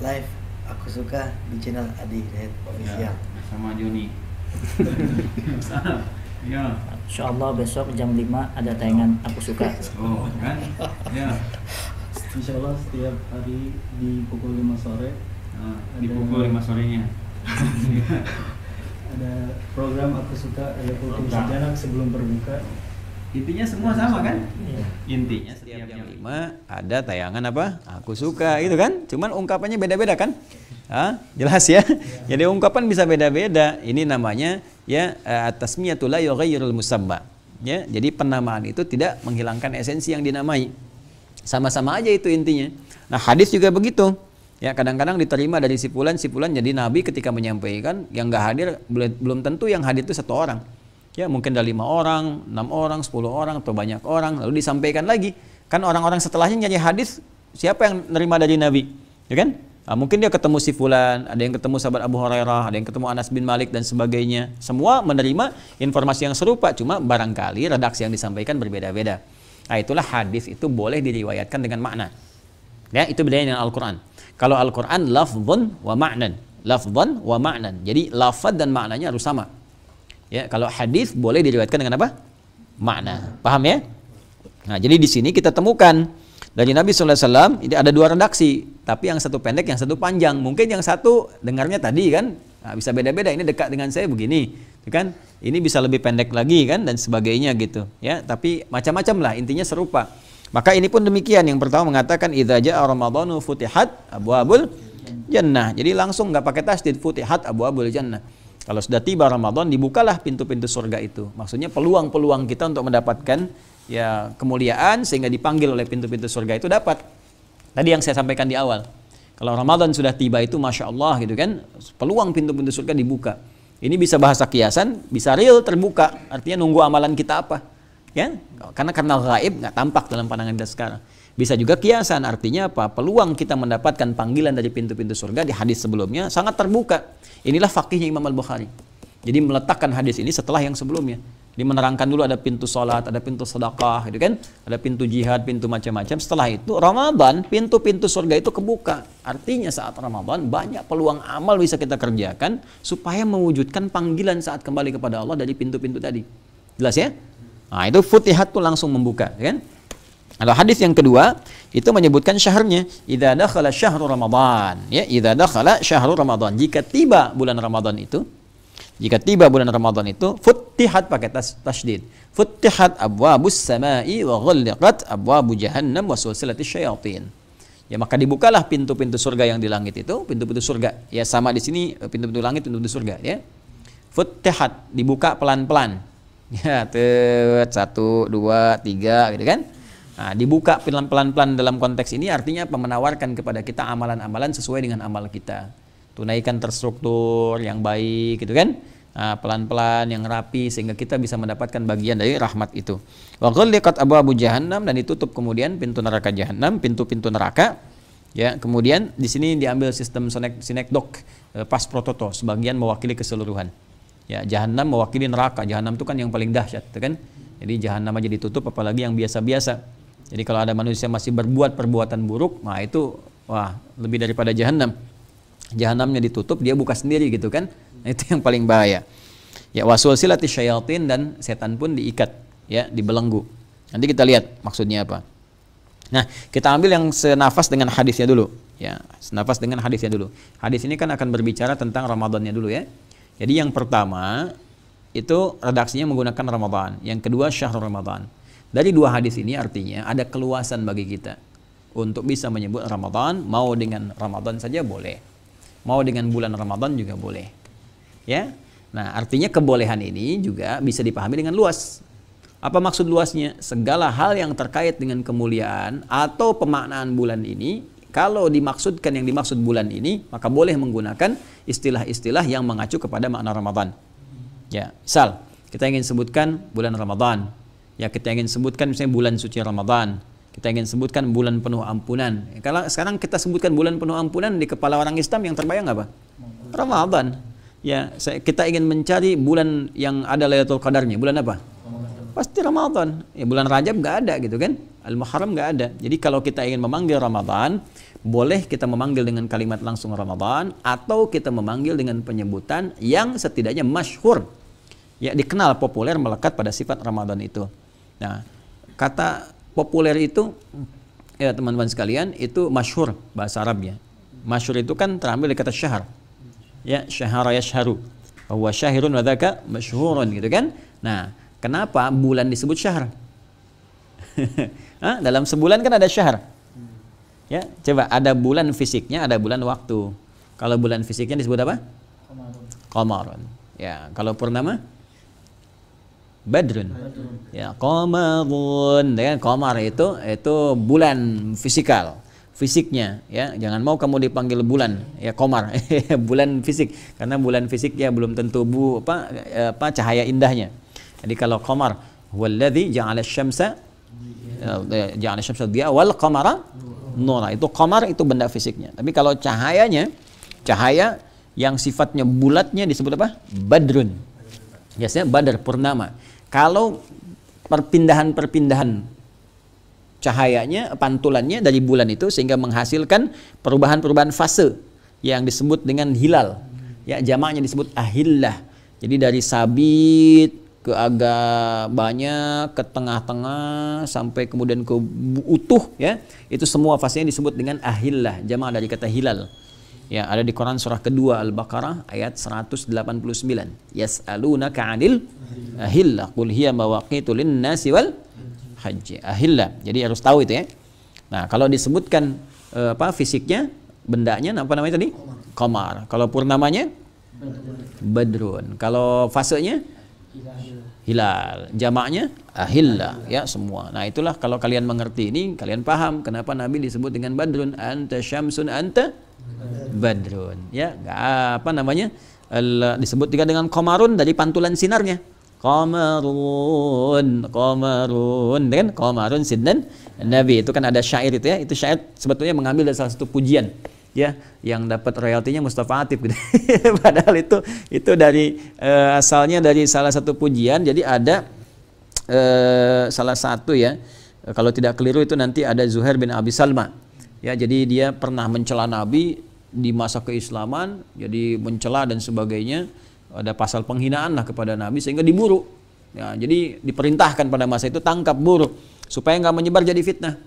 live Aku Suka di channel Adi Hidayat Official. Ya, sama Joni. Ya. Insyaallah besok jam 5 ada tayangan Aku Suka. Oh, kan? Ya. Insya Allah setiap hari di pukul 5 sore Di pukul 5 sorenya. ada program Aku Suka, ada Kultum sejenak sebelum berbuka. Intinya semua sama kan? Intinya setiap jam 5 ada tayangan apa? Aku Suka, gitu kan? Cuman ungkapannya beda-beda kan? Jelas ya? Jadi ungkapan bisa beda-beda. Ini namanya ya at-tasmiyatu la yughayyirul musamma. Ya, jadi penamaan itu tidak menghilangkan esensi yang dinamai. Sama-sama aja itu intinya. Nah, hadis juga begitu. Ya, kadang-kadang diterima dari si fulan jadi nabi ketika menyampaikan, yang enggak hadir belum tentu yang hadir itu 1 orang. Ya, mungkin ada 5 orang, 6 orang, 10 orang atau banyak orang, lalu disampaikan lagi. Kan orang-orang setelahnya nyari hadis, siapa yang nerima dari nabi? Ya kan? Nah, mungkin dia ketemu si fulan, ada yang ketemu sahabat Abu Hurairah, ada yang ketemu Anas bin Malik dan sebagainya. Semua menerima informasi yang serupa, cuma barangkali redaksi yang disampaikan berbeda-beda. Nah, itulah hadis itu boleh diriwayatkan dengan makna. Ya, itu bedanya dengan Al-Qur'an. Kalau Al-Qur'an lafdhun wa ma'nan. Lafdhun wa ma'nan. Jadi lafaz dan maknanya harus sama. Ya, kalau hadis boleh diriwayatkan dengan apa? Makna. Paham ya? Nah, jadi di sini kita temukan dari Nabi SAW ini ada 2 redaksi, tapi yang satu pendek, yang satu panjang. Mungkin yang satu dengarnya tadi kan, nah, bisa beda-beda. Ini dekat dengan saya begini, kan? Ini bisa lebih pendek lagi kan, dan sebagainya gitu. Ya, tapi macam-macam lah. Intinya serupa. Maka ini pun demikian. Yang pertama mengatakan idza jaa ramadhanu futihat abwabul jannah. Jadi langsung nggak pakai tasdid, futihat abwabul jannah. Kalau sudah tiba Ramadan, dibukalah pintu-pintu surga itu. Maksudnya peluang-peluang kita untuk mendapatkan ya kemuliaan sehingga dipanggil oleh pintu-pintu surga itu dapat. Tadi yang saya sampaikan di awal. Kalau Ramadan sudah tiba itu Masya Allah gitu kan, peluang pintu-pintu surga dibuka. Ini bisa bahasa kiasan, bisa real terbuka. Artinya nunggu amalan kita apa. Ya, karena gaib nggak tampak dalam pandangan kita sekarang. Bisa juga kiasan, artinya apa? Peluang kita mendapatkan panggilan dari pintu-pintu surga di hadis sebelumnya sangat terbuka. Inilah fakihnya Imam Al-Bukhari. Jadi meletakkan hadis ini setelah yang sebelumnya. Dia menerangkan dulu ada pintu sholat, ada pintu sedekah, gitu kan? Ada pintu jihad, pintu macam-macam. Setelah itu Ramadan, pintu-pintu surga itu kebuka. Artinya saat Ramadan banyak peluang amal bisa kita kerjakan supaya mewujudkan panggilan saat kembali kepada Allah dari pintu-pintu tadi. Jelas ya? Nah, itu futihat tuh langsung membuka, kan? Kalau hadis yang kedua itu menyebutkan syahrnya, idza dakhala syahrul Ramadan, ya, idza dakhala syahrul Ramadan. Jika tiba bulan Ramadan itu, futihat pakai tasydid. Futihat abwabus samai wa ghulqat abwabu jahannam wa sulsilatis syayatin. Ya, maka dibukalah pintu-pintu surga yang di langit itu, pintu-pintu surga. Ya, sama di sini pintu-pintu langit, pintu-pintu surga, ya. Futihat, dibuka pelan-pelan. Ya, 1 2 3 gitu kan. Nah, dibuka pelan-pelan dalam konteks ini artinya apa? Menawarkan kepada kita amalan-amalan sesuai dengan amal kita. Tunaikan terstruktur yang baik gitu kan. Nah, pelan-pelan yang rapi sehingga kita bisa mendapatkan bagian dari rahmat itu. Wa ghulqat abwabu jahannam, dan ditutup kemudian pintu neraka jahanam, pintu-pintu neraka. Ya, kemudian di sini diambil sistem sinekdok pas prototo, sebagian mewakili keseluruhan. Ya, jahanam mewakili neraka. Jahanam itu kan yang paling dahsyat, kan? Jadi jahanam aja ditutup, apalagi yang biasa-biasa. Jadi kalau ada manusia masih berbuat perbuatan buruk, nah itu wah, lebih daripada jahanam. Jahanamnya ditutup, dia buka sendiri gitu kan. Nah, itu yang paling bahaya. Ya, wasul silati syayatin, dan setan pun diikat, ya, dibelenggu. Nanti kita lihat maksudnya apa. Nah, kita ambil yang senafas dengan hadisnya dulu, ya. Senafas dengan hadisnya dulu. Hadis ini kan akan berbicara tentang Ramadannya dulu, ya. Jadi yang pertama itu redaksinya menggunakan Ramadan, yang kedua syahrul Ramadan. Dari dua hadis ini artinya ada keluasan bagi kita untuk bisa menyebut Ramadan, mau dengan Ramadan saja boleh, mau dengan bulan Ramadan juga boleh. Ya, nah artinya kebolehan ini juga bisa dipahami dengan luas. Apa maksud luasnya? Segala hal yang terkait dengan kemuliaan atau pemaknaan bulan ini, kalau dimaksudkan yang dimaksud bulan ini, maka boleh menggunakan istilah-istilah yang mengacu kepada makna Ramadan. Ya, misal kita ingin sebutkan bulan Ramadan, ya kita ingin sebutkan misalnya bulan suci Ramadan, kita ingin sebutkan bulan penuh ampunan. Kalau sekarang kita sebutkan bulan penuh ampunan, di kepala orang Islam yang terbayang apa? Ramadan. Ya, kita ingin mencari bulan yang ada Lailatul Qadarnya, bulan apa? Pasti Ramadan. Ya, bulan Rajab nggak ada gitu kan? Al-Muharram nggak ada. Jadi kalau kita ingin memanggil Ramadan, boleh kita memanggil dengan kalimat langsung Ramadan, atau kita memanggil dengan penyebutan yang setidaknya masyhur, ya dikenal, populer, melekat pada sifat Ramadan itu. Nah, kata populer itu, ya teman-teman sekalian, itu masyhur bahasa Arabnya. Masyhur itu kan terambil dari kata syahr. Ya, syahara yashharu. Wa syahirun wa dzaka masyhurun gitu kan? Nah, kenapa bulan disebut syahr? Dalam sebulan kan ada syahr. Ya, coba ada bulan fisiknya, ada bulan waktu. Kalau bulan fisiknya disebut apa? Qamarun. Ya, kalau purnama? Badrun. Ya, qamarun. Ya, qamar itu bulan fisikal. Fisiknya, ya, jangan mau kamu dipanggil bulan, ya qamar, bulan fisik, karena bulan fisik ya belum tentu cahaya indahnya. Jadi kalau qamar, walladzi ja'ala asy-syamsa diya wal qamara nura, itu qamar itu benda fisiknya. Tapi kalau cahayanya, cahaya yang sifatnya bulatnya disebut apa? Badrun. Biasanya badar, purnama. Kalau perpindahan cahayanya, pantulannya dari bulan itu sehingga menghasilkan perubahan-perubahan fase yang disebut dengan hilal. Ya, jamaknya disebut ahillah. Jadi dari sabit ke agak banyak, ke tengah-tengah, sampai kemudian ke utuh, ya. Itu semua fasenya disebut dengan ahillah, jamak dari kata hilal. Ya, ada di Quran surah kedua Al-Baqarah ayat 189. Yas'alunaka 'anil ahillah qul hiya mawaqitu lin-nasi wal hajj. Ahillah. Jadi harus tahu itu ya. Nah, kalau disebutkan fisiknya, bendanya apa namanya tadi? Qamar. Kalau purnamanya? Badrun. Kalau fasenya? Hilal. Jamaknya? Ahillah. Ya, semua. Nah, itulah kalau kalian mengerti ini, kalian paham kenapa Nabi disebut dengan Badrun. Anta syamsun anta Badrun. Ya, disebut juga dengan Qamarun dari pantulan sinarnya. Qamarun, kan? Qamarun sidnan Nabi, itu kan ada syair itu ya. Itu syair sebetulnya mengambil dari salah satu pujian, ya, yang dapat royaltinya Mustafa Atib gitu. Padahal itu dari asalnya dari salah satu pujian. Jadi ada salah satu ya, kalau tidak keliru itu nanti ada Zuhair bin Abi Salma. Ya, jadi dia pernah mencela Nabi di masa keislaman, jadi mencela dan sebagainya. Ada pasal penghinaan lah kepada Nabi sehingga diburu. Ya, jadi diperintahkan pada masa itu tangkap buru supaya nggak menyebar jadi fitnah.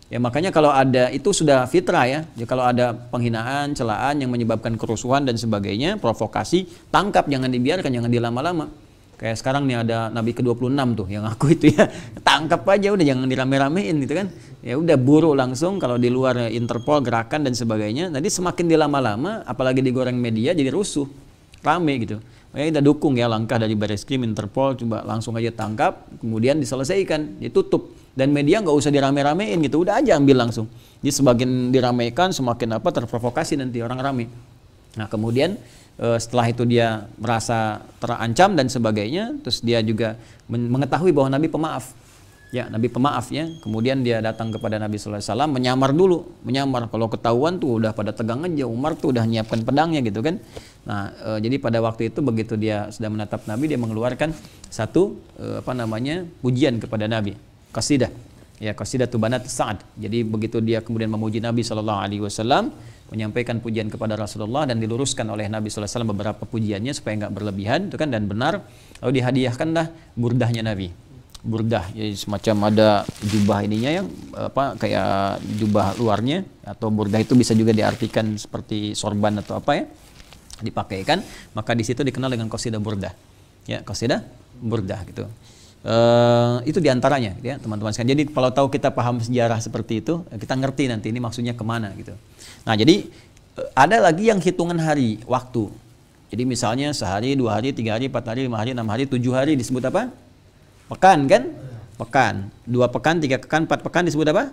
Ya, makanya kalau ada itu sudah fitrah ya. Jadi kalau ada penghinaan, celaan yang menyebabkan kerusuhan dan sebagainya, provokasi, tangkap, jangan dibiarkan, jangan dilama-lama. Kayak sekarang nih ada Nabi ke-26 tuh yang aku itu ya. Tangkap aja udah, jangan dirame-ramein gitu kan. Ya udah, buru langsung. Kalau di luar Interpol gerakan dan sebagainya, nanti semakin dilama-lama apalagi digoreng media jadi rusuh, rame gitu. Kita dukung ya langkah dari Bareskrim, Interpol, coba langsung aja tangkap, kemudian diselesaikan, ditutup, dan media nggak usah dirame-ramein gitu, udah aja ambil langsung. Jadi semakin diramaikan, semakin terprovokasi nanti orang rame. Nah, kemudian setelah itu dia merasa terancam dan sebagainya, terus dia juga mengetahui bahwa Nabi pemaaf. Ya, Nabi pemaaf ya. Kemudian dia datang kepada Nabi sallallahu alaihi wasallam, menyamar. Kalau ketahuan tuh udah pada tegang aja, Umar tuh udah nyiapkan pedangnya gitu kan. Nah, jadi pada waktu itu begitu dia sudah menatap Nabi, dia mengeluarkan satu pujian kepada Nabi, qasidah. Ya, qasidah Banat Sa'ad. Jadi begitu dia kemudian memuji Nabi sallallahu alaihi wasallam, menyampaikan pujian kepada Rasulullah dan diluruskan oleh Nabi sallallahu alaihi wasallam beberapa pujiannya supaya nggak berlebihan, itu kan, dan benar. Lalu dihadiahkanlah burdahnya Nabi. Burdah, jadi semacam ada jubah ininya yang kayak jubah luarnya, atau burdah itu bisa juga diartikan seperti sorban atau apa ya, dipakaikan. Maka di situ dikenal dengan qasidah burdah. Ya, qasidah burdah gitu. Itu diantaranya, ya teman-teman sekalian. Jadi kalau tahu kita paham sejarah seperti itu, kita ngerti nanti ini maksudnya kemana gitu. Nah jadi ada lagi yang hitungan hari, waktu. Jadi misalnya sehari, 2 hari, 3 hari, 4 hari, 5 hari, 6 hari, 7 hari disebut apa? Pekan kan? Pekan. 2 pekan, 3 pekan, 4 pekan disebut apa?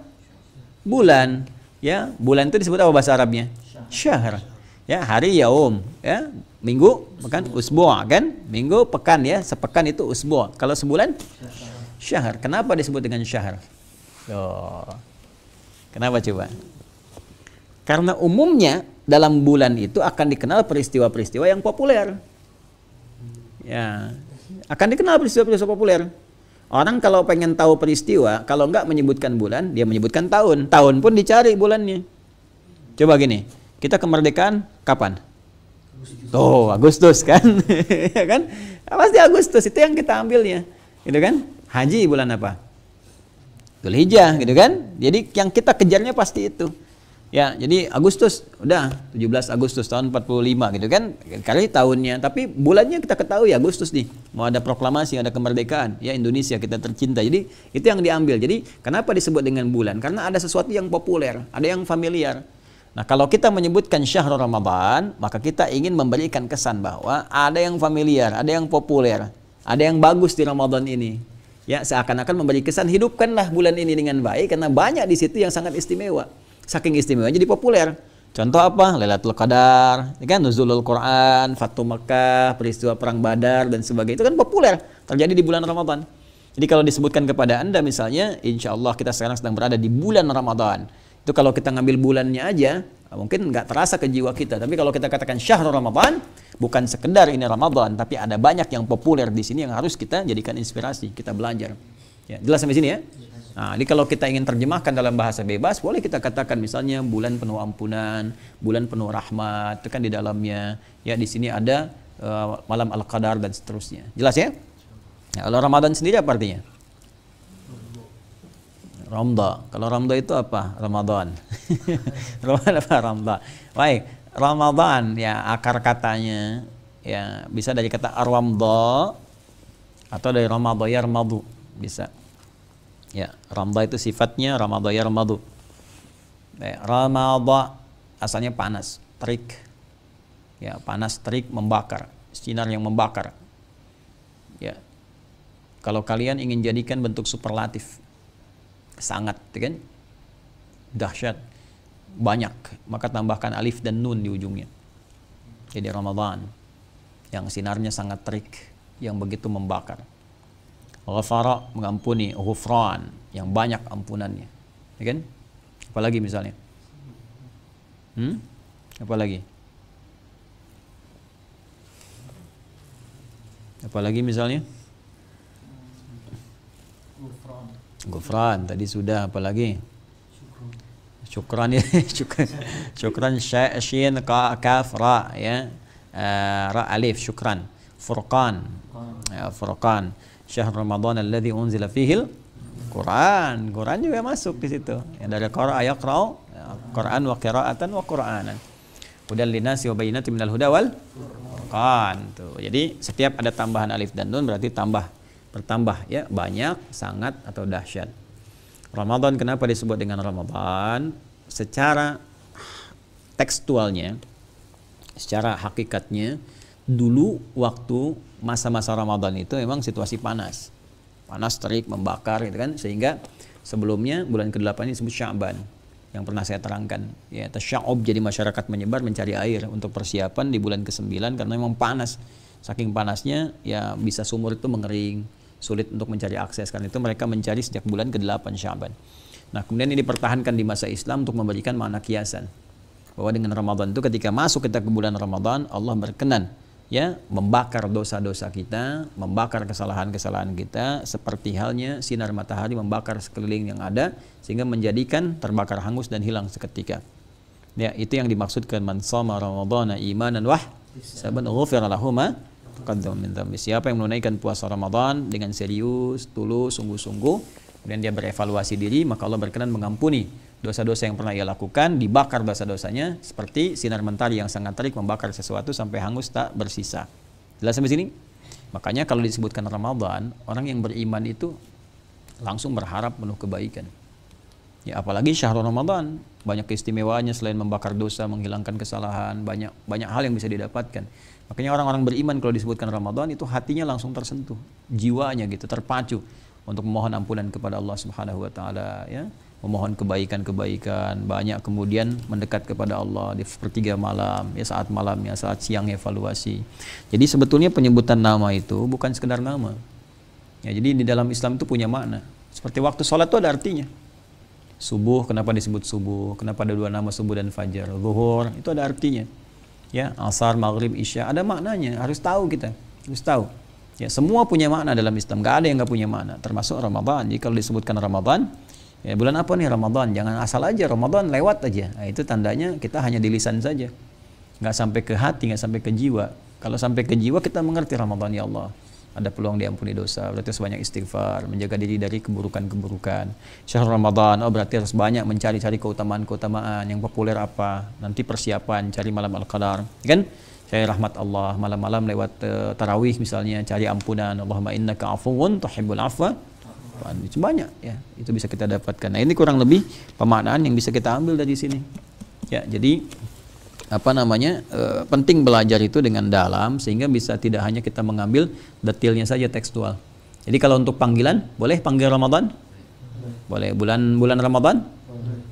Bulan. Ya, bulan itu disebut apa bahasa Arabnya? Syahr. Ya, hari yaum, ya. Minggu, pekan, usbu' kan? Minggu, pekan ya. Sepekan itu usbu'. Kalau sebulan? Syahr. Kenapa disebut dengan syahr? Oh. Kenapa coba? Karena umumnya dalam bulan itu akan dikenal peristiwa-peristiwa yang populer. Ya, akan dikenal peristiwa-peristiwa populer. Orang kalau pengen tahu peristiwa, kalau enggak menyebutkan bulan, dia menyebutkan tahun. Tahun pun dicari bulannya. Coba gini, kita kemerdekaan kapan? Tuh, Agustus kan? Ya kan? Pasti Agustus, itu yang kita ambilnya. Gitu kan? Haji bulan apa? Dzulhijjah, gitu kan? Jadi yang kita kejarnya pasti itu. Ya, jadi Agustus, udah 17 Agustus tahun 45 gitu kan, kali tahunnya, tapi bulannya kita ketahui Agustus nih, mau ada proklamasi, ada kemerdekaan, ya Indonesia kita tercinta. Jadi itu yang diambil. Jadi kenapa disebut dengan bulan? Karena ada sesuatu yang populer, ada yang familiar. Nah, kalau kita menyebutkan syahrul Ramadan, maka kita ingin memberikan kesan bahwa ada yang familiar, ada yang populer, ada yang bagus di Ramadan ini. Ya, seakan-akan memberi kesan hidupkanlah bulan ini dengan baik karena banyak di situ yang sangat istimewa. Saking istimewa jadi populer. Contoh apa? Lailatul Qadar, ya kan? Nuzulul Quran, Fatu Makkah, peristiwa perang Badar dan sebagainya. Itu kan populer, terjadi di bulan Ramadan. Jadi kalau disebutkan kepada Anda misalnya, insya Allah kita sekarang sedang berada di bulan Ramadan. Itu kalau kita ngambil bulannya aja, mungkin nggak terasa ke jiwa kita. Tapi kalau kita katakan syahrul Ramadan, bukan sekedar ini Ramadan, tapi ada banyak yang populer di sini yang harus kita jadikan inspirasi, kita belajar. Ya, jelas sampai sini ya? Nah, jadi kalau kita ingin terjemahkan dalam bahasa bebas, boleh kita katakan misalnya bulan penuh ampunan, bulan penuh rahmat, itu kan di dalamnya. Ya, di sini ada malam Al-Qadar dan seterusnya. Jelas ya? Nah, kalau Ramadan sendiri apa artinya? Ramda. Kalau Ramda itu apa? Ramadan. Ramadan apa Ramda? Baik, Ramadan ya akar katanya ya bisa dari kata arwamda atau dari Ramadha yarmadu bisa. Ya, Ramadha itu sifatnya Ramadha yarmadu. Ramadha asalnya panas, terik. Ya, panas, terik, membakar, sinar yang membakar. Ya. Kalau kalian ingin jadikan bentuk superlatif, sangat, kan? Dahsyat, banyak, maka tambahkan alif dan nun di ujungnya. Jadi Ramadan yang sinarnya sangat terik, yang begitu membakar. Ghafara, mengampuni, ghufran, yang banyak ampunannya, ya kan? Apalagi misalnya? Apalagi? Apalagi misalnya? Ghufran, tadi sudah, apalagi? Syukran ya, syukran syin kaf ra ya. Ra alif syukran. Furqan. Ya, Furqan. Syahr Ramadan alladzi unzila fihil Quran. Quran juga masuk di situ. Yang dari qara'a yaqra'u Quran wa qira'atan wa Qur'anan. Hudal linasi wa bayyinatin minal huda wal furqan. Tuh. Jadi setiap ada tambahan alif dan nun berarti bertambah ya, banyak, sangat atau dahsyat. Ramadan kenapa disebut dengan Ramadan? Secara tekstualnya, secara hakikatnya, dulu waktu masa-masa Ramadan itu memang situasi panas, terik, membakar, gitu kan, sehingga sebelumnya bulan ke-8 ini disebut Sya'ban yang pernah saya terangkan. Ya, tasya'ub, jadi masyarakat menyebar mencari air untuk persiapan di bulan ke-9 karena memang panas. Saking panasnya ya bisa sumur itu mengering, sulit untuk mencari akses. Karena itu mereka mencari sejak bulan ke-8 Sya'ban. Nah, kemudian ini dipertahankan di masa Islam untuk memberikan makna kiasan. Bahwa dengan Ramadan itu ketika masuk kita ke bulan Ramadan, Allah berkenan ya membakar dosa-dosa kita, membakar kesalahan-kesalahan kita seperti halnya sinar matahari membakar sekeliling yang ada sehingga menjadikan terbakar hangus dan hilang seketika. Ya, itu yang dimaksudkan man shoma ramadhana imanan wah saban ghufira lahu ma taqaddama min dhanbi. Siapa yang menunaikan puasa Ramadan dengan serius, tulus, sungguh-sungguh, kemudian dia berevaluasi diri, maka Allah berkenan mengampuni dosa-dosa yang pernah ia lakukan, dibakar dosa-dosanya seperti sinar mentari yang sangat terik membakar sesuatu sampai hangus tak bersisa. Jelas sampai sini? Makanya kalau disebutkan Ramadan, orang yang beriman itu langsung berharap penuh kebaikan. Ya, apalagi syahrul Ramadan, banyak keistimewaannya selain membakar dosa, menghilangkan kesalahan, banyak hal yang bisa didapatkan. Makanya orang-orang beriman kalau disebutkan Ramadan itu hatinya langsung tersentuh, jiwanya gitu, terpacu untuk memohon ampunan kepada Allah Subhanahu wa taala, ya, memohon kebaikan-kebaikan, banyak kemudian mendekat kepada Allah di sepertiga malam, ya, saat malamnya, saat siang evaluasi. Jadi sebetulnya penyebutan nama itu bukan sekedar nama. Ya, jadi di dalam Islam itu punya makna. Seperti waktu sholat itu ada artinya. Subuh, kenapa disebut subuh? Kenapa ada dua nama subuh dan fajar? Zuhur, itu ada artinya. Ya, asar, maghrib, isya, ada maknanya. Harus tahu kita, harus tahu. Ya, semua punya makna dalam Islam. Gak ada yang gak punya makna, termasuk Ramadan. Jadi kalau disebutkan Ramadan, ya bulan apa nih Ramadan? Jangan asal aja Ramadan lewat aja. Nah, itu tandanya kita hanya di lisan saja. Gak sampai ke hati, gak sampai ke jiwa. Kalau sampai ke jiwa kita mengerti Ramadan, ya Allah, ada peluang diampuni dosa, berarti harus banyak istighfar, menjaga diri dari keburukan-keburukan. Syahrul Ramadan, oh berarti harus banyak mencari-cari keutamaan-keutamaan. Yang populer apa? Nanti persiapan, cari malam Al-Qadar, kan? Cari rahmat Allah, malam-malam lewat tarawih misalnya, cari ampunan. Allahumma innaka afuwun tuhibbul afwa. Itu banyak, ya, itu bisa kita dapatkan. Nah, ini kurang lebih pemaknaan yang bisa kita ambil dari sini. Ya, jadi penting belajar itu dengan dalam sehingga bisa tidak hanya kita mengambil detailnya saja tekstual. Jadi kalau untuk panggilan, boleh panggil Ramadan? Boleh. Bulan Ramadan?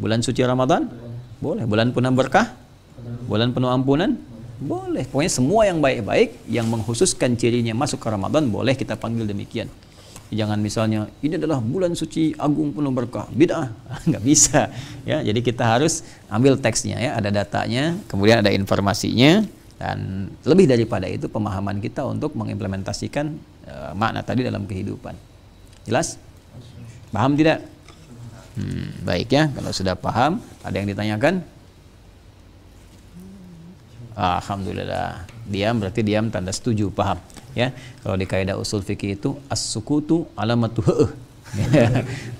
Bulan suci Ramadan? Boleh. Bulan penuh berkah? Bulan penuh ampunan? Boleh. Pokoknya semua yang baik-baik yang mengkhususkan cirinya masuk ke Ramadan boleh kita panggil demikian. Jangan misalnya ini adalah bulan suci agung penuh berkah, bid'ah, nggak bisa, ya. Jadi kita harus ambil teksnya, ya, ada datanya, kemudian ada informasinya, dan lebih daripada itu pemahaman kita untuk mengimplementasikan makna tadi dalam kehidupan. Jelas? Paham tidak? Baik, ya. Kalau sudah paham, ada yang ditanyakan? Alhamdulillah. Diam berarti diam tanda setuju, paham. Ya, kalau di kaidah usul fikih itu as-sukutu alamatu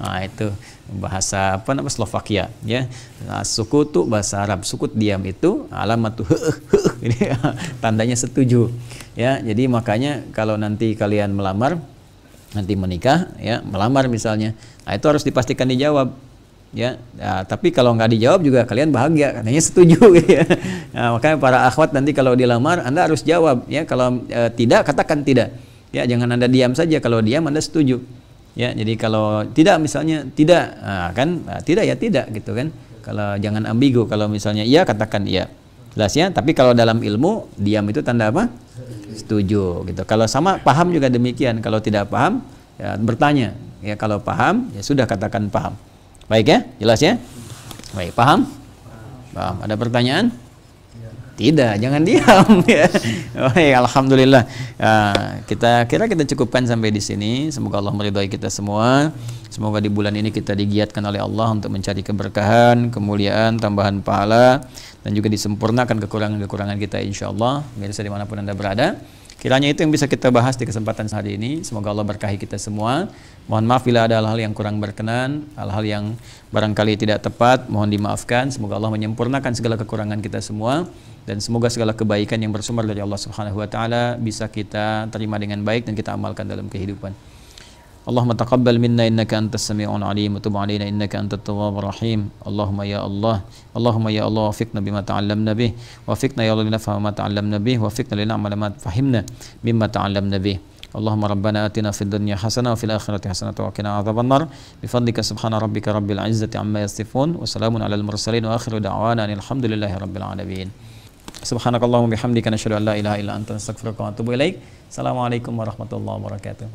nah, itu bahasa Slovakia, ya. As-sukutu bahasa Arab, sukut diam itu alamatu tandanya setuju, ya. Jadi makanya kalau nanti kalian melamar, nanti menikah, ya, melamar misalnya, nah itu harus dipastikan dijawab. Ya, nah, tapi kalau nggak dijawab juga kalian bahagia, katanya setuju, ya. Nah, makanya para akhwat nanti kalau dilamar Anda harus jawab, ya. Kalau tidak, katakan tidak, ya. Jangan Anda diam saja. Kalau diam Anda setuju, ya. Jadi kalau tidak misalnya tidak, nah, kan, nah, tidak ya tidak gitu kan. Kalau jangan ambigu, kalau misalnya iya katakan iya, jelas, ya. Tapi kalau dalam ilmu diam itu tanda apa? Setuju gitu. Kalau sama paham juga demikian. Kalau tidak paham, ya, bertanya, ya. Kalau paham, ya sudah katakan paham. Baik, ya, jelas, ya. Baik, paham? Paham. Ada pertanyaan? Tidak, jangan diam, ya. Baik, alhamdulillah. Kita cukupkan sampai di sini. Semoga Allah meridhai kita semua. Semoga di bulan ini kita digiatkan oleh Allah untuk mencari keberkahan, kemuliaan, tambahan pahala, dan juga disempurnakan kekurangan-kekurangan kita, insyaallah. Pemirsa dimanapun Anda berada. Kiranya itu yang bisa kita bahas di kesempatan hari ini. Semoga Allah berkahi kita semua. Mohon maaf bila ada hal-hal yang kurang berkenan, hal-hal yang barangkali tidak tepat, mohon dimaafkan. Semoga Allah menyempurnakan segala kekurangan kita semua, dan semoga segala kebaikan yang bersumber dari Allah Subhanahu wa taala bisa kita terima dengan baik dan kita amalkan dalam kehidupan. Allahumma taqabbal minna innaka antas sami'un alim wa tub 'alaina innaka antat tawwabur rahim. Allahumma ya Allah wafiqna bima ta'allamna bih, wafiqna ya Allah linafhama ma ta'allamna bih, wafiqna lin'amala ma fahimna mimma ta'allamna bih. Allahumma rabbana atina fid dunya hasanah wa fil akhirati hasanah wa qina adzabannar. Bi fadlika subhana rabbika rabbil izzati amma yasifun wa salamun alal mursalin wa akhiru da'wana alhamdulillahi rabbil alamin. Subhanakallahumma bihamdika nasyhadu an la ilaha illa anta nastaghfiruka wa atubu ilaik. Assalamualaikum warahmatullahi wabarakatuh.